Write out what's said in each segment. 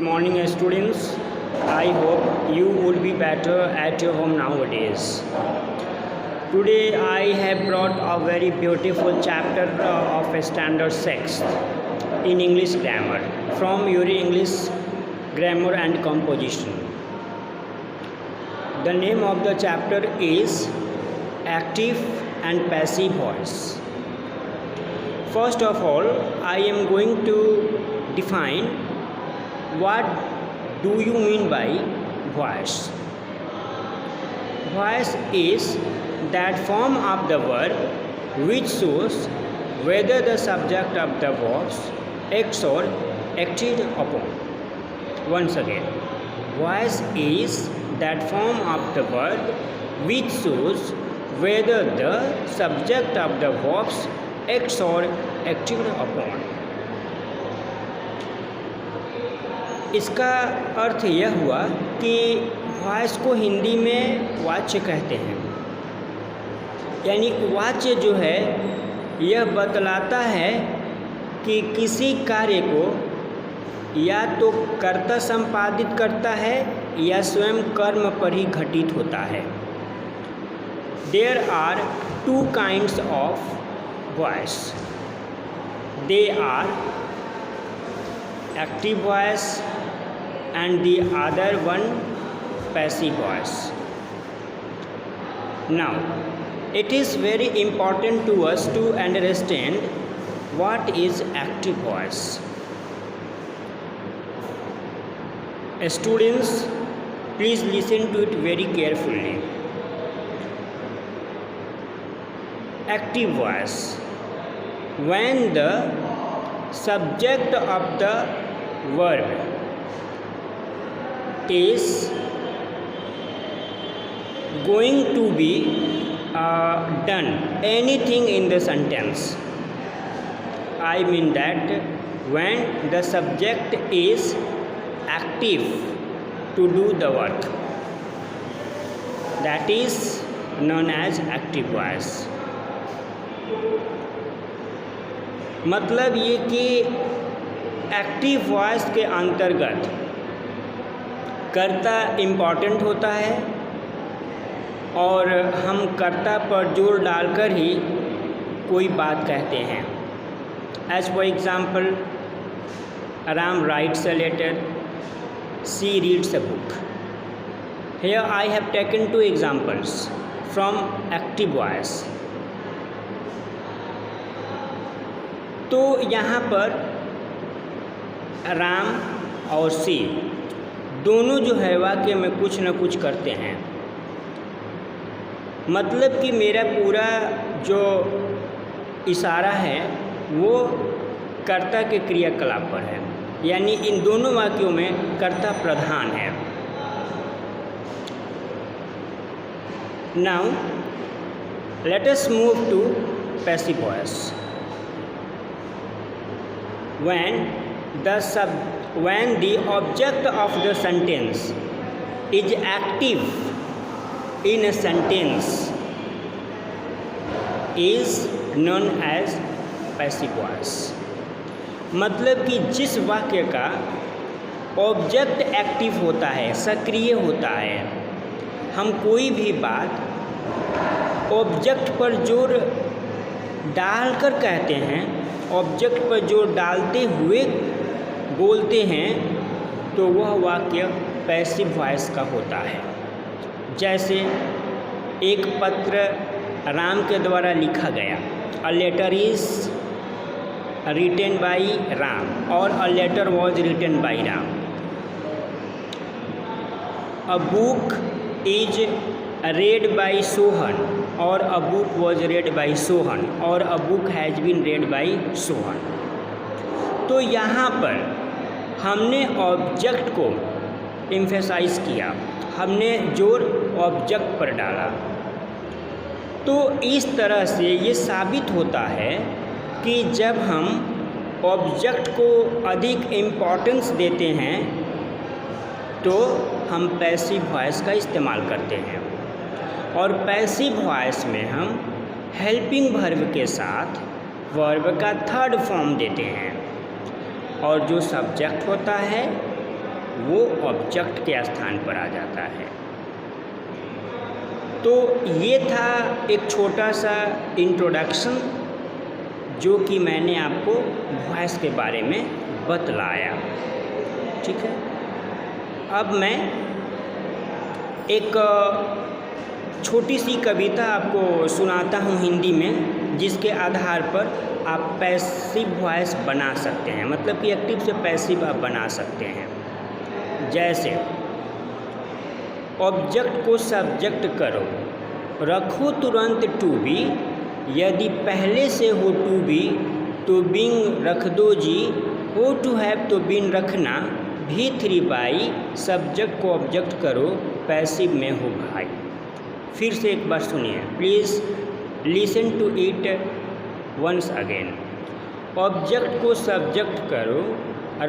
morning, students. I hope you would be better at your home nowadays. Today I have brought a very beautiful chapter of Standard 6 in English grammar from your English grammar and composition. The name of the chapter is Active and Passive Voice. First of all, I am going to define what do you mean by voice. Voice is that form of the verb which shows whether the subject of the verb acts or acted upon. Once again, voice is that form of the verb which shows whether the subject of the verb acts or acted upon. इसका अर्थ यह हुआ कि voice को हिंदी में वाच्य कहते हैं, यानी वाच्य जो है यह बतलाता है कि किसी कार्य को या तो कर्ता संपादित करता है या स्वयं कर्म पर ही घटित होता है. There are two kinds of voice. They are active voice and the other one passive voice. Now, it is very important to us to understand what is active voice. Students, please listen to it very carefully. Active voice, when the subject of the verb is going to be done anything in the sentence. I mean that when the subject is active to do the work, that is known as active voice. मतलब ये कि active voice के अंतर्गत कर्ता important होता है और हम कर्ता पर जोर डालकर ही कोई बात कहते हैं. As for example, Ram writes a letter, she reads a book. Here I have taken two examples from active voice. तो यहाँ पर राम और सी दोनों जो है वाक्य में कुछ न कुछ करते हैं. मतलब कि मेरा पूरा जो इशारा है वो कर्ता के क्रियाकलाप पर है, यानी इन दोनों वाक्यों में कर्ता प्रधान है. Now let us move to passive voice. When the object of the sentence is active in a sentence is known as passive voice. मतलब कि जिस वाक्य का ऑब्जेक्ट एक्टिव होता है, सक्रिय होता है, हम कोई भी बात ऑब्जेक्ट पर जोर डालकर कहते हैं, ऑब्जेक्ट पर जोर डालते हुए बोलते हैं, तो वह वाक्य पैसिव वॉइस का होता है. जैसे एक पत्र राम के द्वारा लिखा गया, a letter is written by Ram और a letter was written by Ram. A book is read by Sohan और a book was read by Sohan और a book has been read by Sohan. तो यहाँ पर हमने ऑब्जेक्ट को एम्फेसाइज किया, हमने जोर ऑब्जेक्ट पर डाला. तो इस तरह से ये साबित होता है कि जब हम ऑब्जेक्ट को अधिक इम्पोर्टेंस देते हैं तो हम पैसिव वॉइस का इस्तेमाल करते हैं. और पैसिव वॉइस में हम हेल्पिंग वर्ब के साथ वर्ब का थर्ड फॉर्म देते हैं और जो सब्जेक्ट होता है वो ऑब्जेक्ट के स्थान पर आ जाता है। तो ये था एक छोटा सा इंट्रोडक्शन जो कि मैंने आपको वॉइस के बारे में बतलाया, ठीक है। अब मैं एक छोटी सी कविता आपको सुनाता हूँ हिंदी में, जिसके आधार पर आप पैसिव वॉइस बना सकते हैं, मतलब कि एक्टिव से पैसिव आप बना सकते हैं। जैसे ऑब्जेक्ट को सब्जेक्ट करो, रखो तुरंत टू बी, यदि पहले से हो टू बी तो बीइंग रख दो जी, हो टू हैव तो बीन रखना, भी 3 बाई, सब्जेक्ट को ऑब्जेक्ट करो, पैसिव में हो भाई। फिर से एक बार सुनिए please, listen to it once again. Object को सब्जेक्ट करो,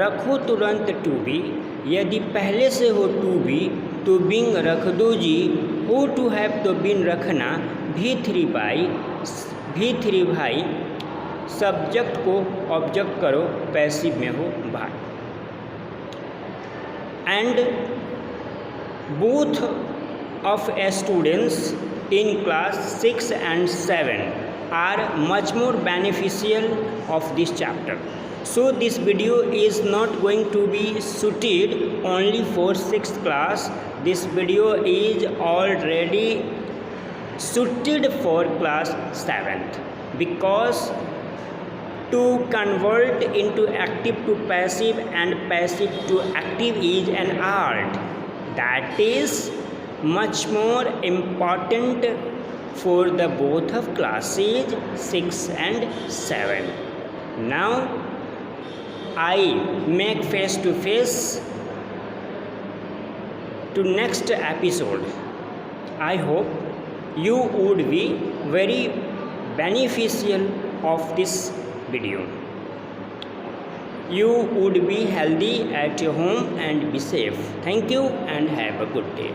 रखो तुरंत टू बी, यदि पहले से हो टू बी तो बीइंग रख दो जी, हो टू हैव तो बीन रखना, भी 3 बाई, भी 3 भाई, सब्जेक्ट को ऑब्जेक्ट करो, पैसिव में हो भाई। And both of students in class 6 and 7 are much more beneficial of this chapter. So this video is not going to be suited only for 6th class. This video is already suited for class 7th, because to convert into active to passive and passive to active is an art that is much more important for the both of classes 6 and 7. Now I make face to face to next episode. I hope you would be very beneficial of this video. You would be healthy at home and be safe. Thank you and have a good day.